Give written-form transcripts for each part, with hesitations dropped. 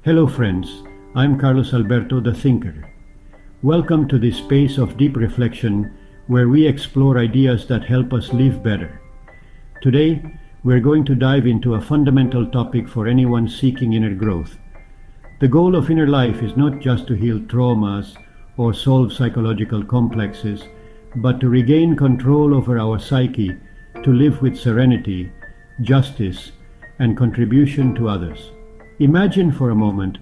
Hello friends, I'm Carlos Alberto the Thinker. Welcome to this space of deep reflection where we explore ideas that help us live better. Today, we're going to dive into a fundamental topic for anyone seeking inner growth. The goal of inner life is not just to heal traumas or solve psychological complexes, but to regain control over our psyche, to live with serenity, justice, and contribution to others. Imagine for a moment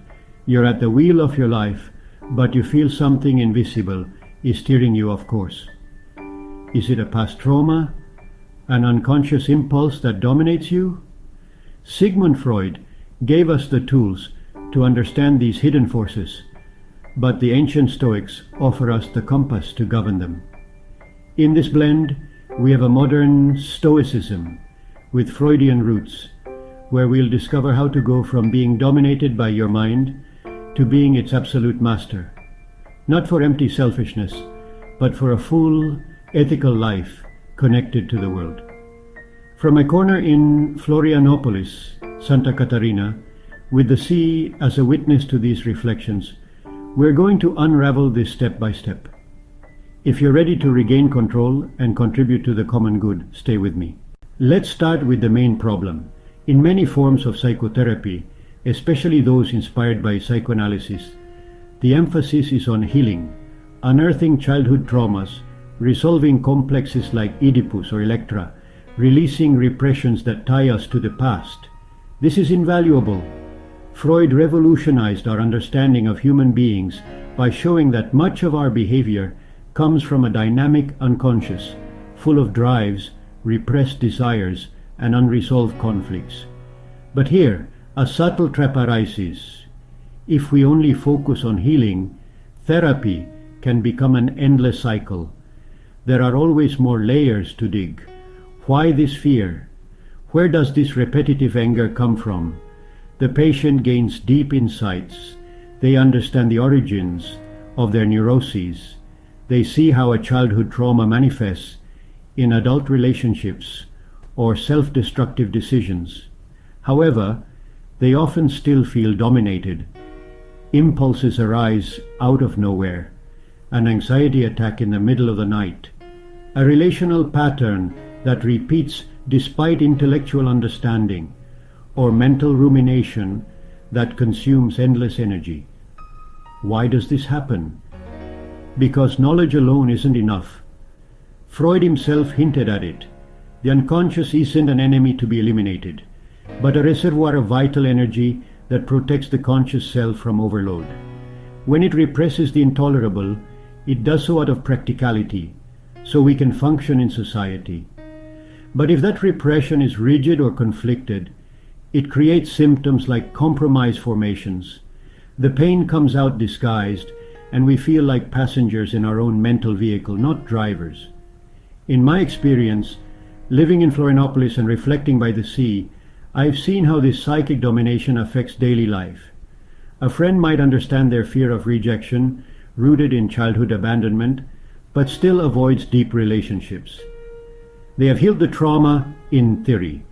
you're at the wheel of your life, but you feel something invisible is steering you off course. Is it a past trauma? An unconscious impulse that dominates you? Sigmund Freud gave us the tools to understand these hidden forces, but the ancient Stoics offer us the compass to govern them. In this blend, we have a modern Stoicism with Freudian roots, where we'll discover how to go from being dominated by your mind to being its absolute master, not for empty selfishness, but for a full, ethical life connected to the world. From a corner in Florianopolis, Santa Catarina, with the sea as a witness to these reflections, we're going to unravel this step by step. If you're ready to regain control and contribute to the common good, stay with me. Let's start with the main problem. In many forms of psychotherapy, especially those inspired by psychoanalysis, the emphasis is on healing, unearthing childhood traumas, resolving complexes like Oedipus or Electra, releasing repressions that tie us to the past. This is invaluable. Freud revolutionized our understanding of human beings by showing that much of our behavior comes from a dynamic unconscious, full of drives, repressed desires, and unresolved conflicts. But here, a subtle trap arises. If we only focus on healing, therapy can become an endless cycle. There are always more layers to dig. Why this fear? Where does this repetitive anger come from? The patient gains deep insights. They understand the origins of their neuroses. They see how a childhood trauma manifests in adult relationships or self-destructive decisions. However, they often still feel dominated. Impulses arise out of nowhere, an anxiety attack in the middle of the night, a relational pattern that repeats despite intellectual understanding, or mental rumination that consumes endless energy. Why does this happen? Because knowledge alone isn't enough. Freud himself hinted at it. The unconscious isn't an enemy to be eliminated, but a reservoir of vital energy that protects the conscious self from overload. When it represses the intolerable, it does so out of practicality, so we can function in society. But if that repression is rigid or conflicted, it creates symptoms like compromise formations. The pain comes out disguised, and we feel like passengers in our own mental vehicle, not drivers. In my experience, living in Florianopolis and reflecting by the sea, I've seen how this psychic domination affects daily life. A friend might understand their fear of rejection, rooted in childhood abandonment, but still avoids deep relationships. They have healed the trauma in theory,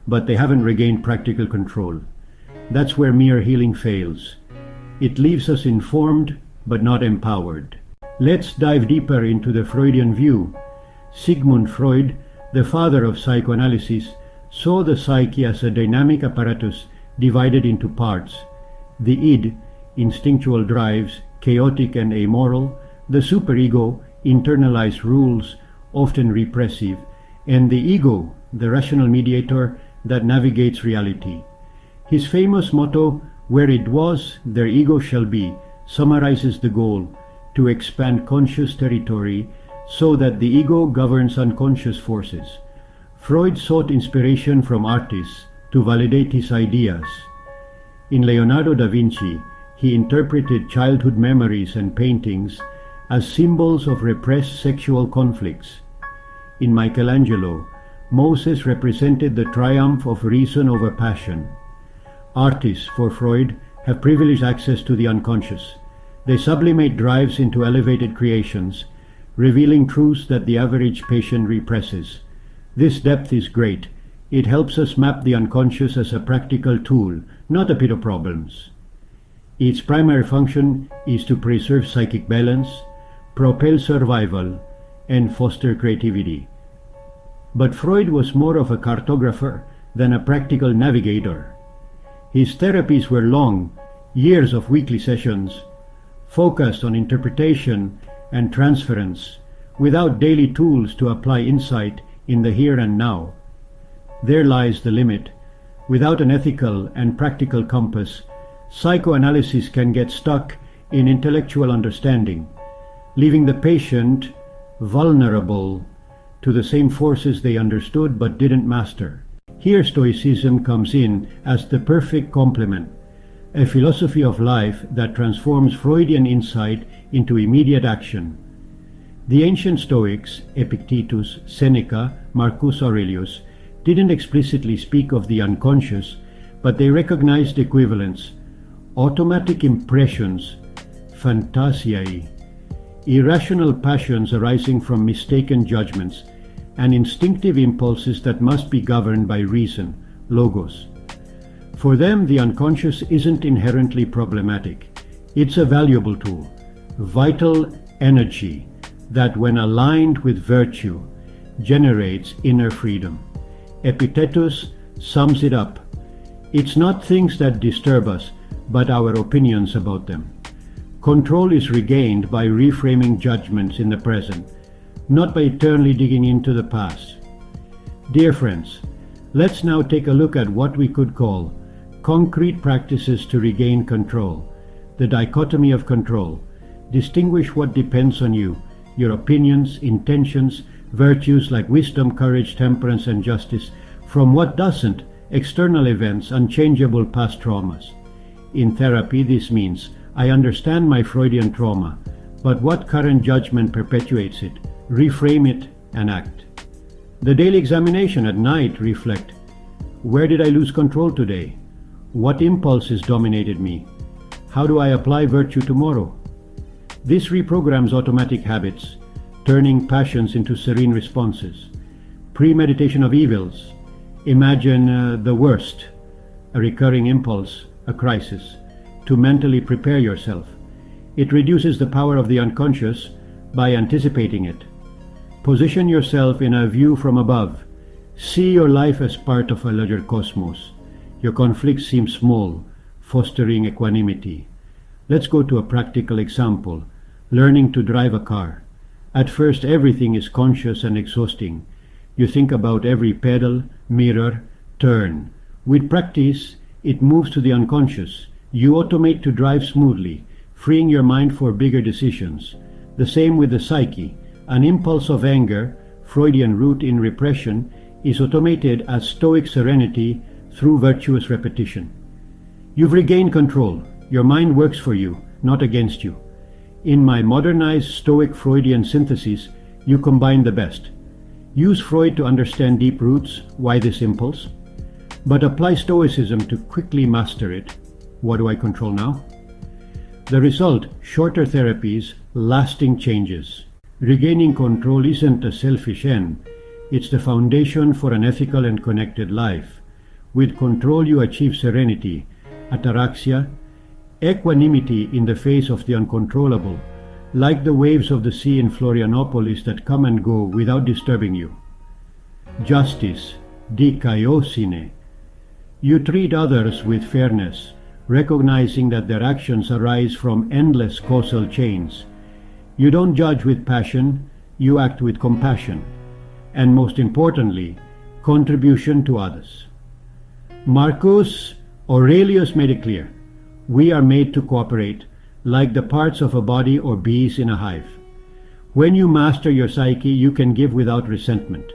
but they haven't regained practical control. That's where mere healing fails. It leaves us informed, but not empowered. Let's dive deeper into the Freudian view. Sigmund Freud, the father of psychoanalysis, saw the psyche as a dynamic apparatus divided into parts. The id, instinctual drives, chaotic and amoral; the superego, internalized rules, often repressive; and the ego, the rational mediator that navigates reality. His famous motto, "Where it was, there ego shall be," summarizes the goal: to expand conscious territory so that the ego governs unconscious forces. Freud sought inspiration from artists to validate his ideas. In Leonardo da Vinci, he interpreted childhood memories and paintings as symbols of repressed sexual conflicts. In Michelangelo, Moses represented the triumph of reason over passion. Artists, for Freud, have privileged access to the unconscious. They sublimate drives into elevated creations, revealing truths that the average patient represses. This depth is great. It helps us map the unconscious as a practical tool, not a pit of problems. Its primary function is to preserve psychic balance, propel survival, and foster creativity. But Freud was more of a cartographer than a practical navigator. His therapies were long, years of weekly sessions, focused on interpretation and transference, without daily tools to apply insight in the here and now. There lies the limit. Without an ethical and practical compass, psychoanalysis can get stuck in intellectual understanding, leaving the patient vulnerable to the same forces they understood but didn't master. Here Stoicism comes in as the perfect complement, a philosophy of life that transforms Freudian insight into immediate action. The ancient Stoics, Epictetus, Seneca, Marcus Aurelius, didn't explicitly speak of the unconscious, but they recognized equivalents: automatic impressions, phantasiae, irrational passions arising from mistaken judgments, and instinctive impulses that must be governed by reason, logos. For them, the unconscious isn't inherently problematic. It's a valuable tool, vital energy that, when aligned with virtue, generates inner freedom. Epictetus sums it up: it's not things that disturb us, but our opinions about them. Control is regained by reframing judgments in the present, not by eternally digging into the past. Dear friends, let's now take a look at what we could call concrete practices to regain control, the dichotomy of control. Distinguish what depends on you, your opinions, intentions, virtues like wisdom, courage, temperance, and justice, from what doesn't, external events, unchangeable past traumas. In therapy, this means I understand my Freudian trauma, but what current judgment perpetuates it? Reframe it and act. The daily examination at night reflect: where did I lose control today? What impulses dominated me? How do I apply virtue tomorrow? This reprograms automatic habits, turning passions into serene responses. Premeditation of evils. Imagine the worst, a recurring impulse, a crisis, to mentally prepare yourself. It reduces the power of the unconscious by anticipating it. Position yourself in a view from above. See your life as part of a larger cosmos. Your conflicts seem small, fostering equanimity. Let's go to a practical example: learning to drive a car. At first, everything is conscious and exhausting. You think about every pedal, mirror, turn. With practice, it moves to the unconscious. You automate to drive smoothly, freeing your mind for bigger decisions. The same with the psyche. An impulse of anger, Freudian root in repression, is automated as Stoic serenity through virtuous repetition. You've regained control. Your mind works for you, not against you. In my modernized Stoic-Freudian synthesis, you combine the best. Use Freud to understand deep roots, why this impulse, but apply Stoicism to quickly master it. What do I control now? The result: shorter therapies, lasting changes. Regaining control isn't a selfish end. It's the foundation for an ethical and connected life. With control you achieve serenity, ataraxia, equanimity in the face of the uncontrollable, like the waves of the sea in Florianopolis that come and go without disturbing you. Justice, dichotomy. You treat others with fairness, recognizing that their actions arise from endless causal chains. You don't judge with passion, you act with compassion. And most importantly, contribution to others. Marcus Aurelius made it clear: we are made to cooperate, like the parts of a body or bees in a hive. When you master your psyche, you can give without resentment.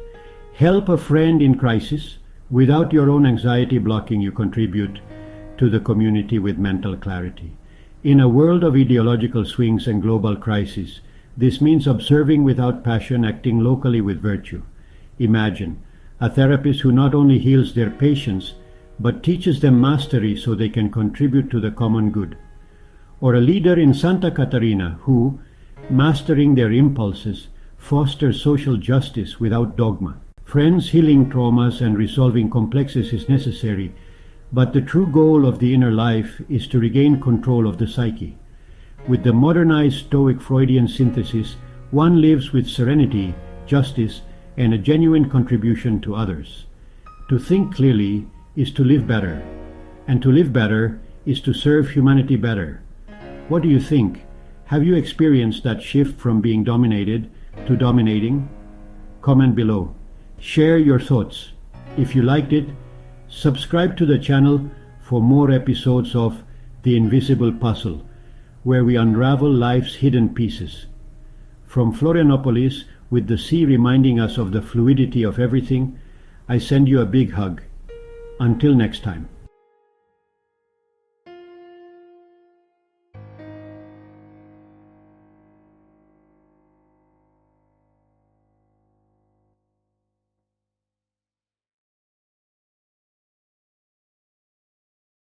Help a friend in crisis without your own anxiety blocking you. Contribute to the community with mental clarity. In a world of ideological swings and global crises, this means observing without passion, acting locally with virtue. Imagine a therapist who not only heals their patients, but teaches them mastery so they can contribute to the common good. Or a leader in Santa Catarina who, mastering their impulses, fosters social justice without dogma. Friends, healing traumas and resolving complexes is necessary, But the true goal of the inner life is to regain control of the psyche. With the modernized Stoic-Freudian synthesis, one lives with serenity, justice, and a genuine contribution to others. To think clearly is to live better, and to live better is to serve humanity better. What do you think? Have you experienced that shift from being dominated to dominating? Comment below. Share your thoughts. If you liked it, subscribe to the channel for more episodes of The Invisible Puzzle, where we unravel life's hidden pieces. From Florianopolis, with the sea reminding us of the fluidity of everything, I send you a big hug. Until next time.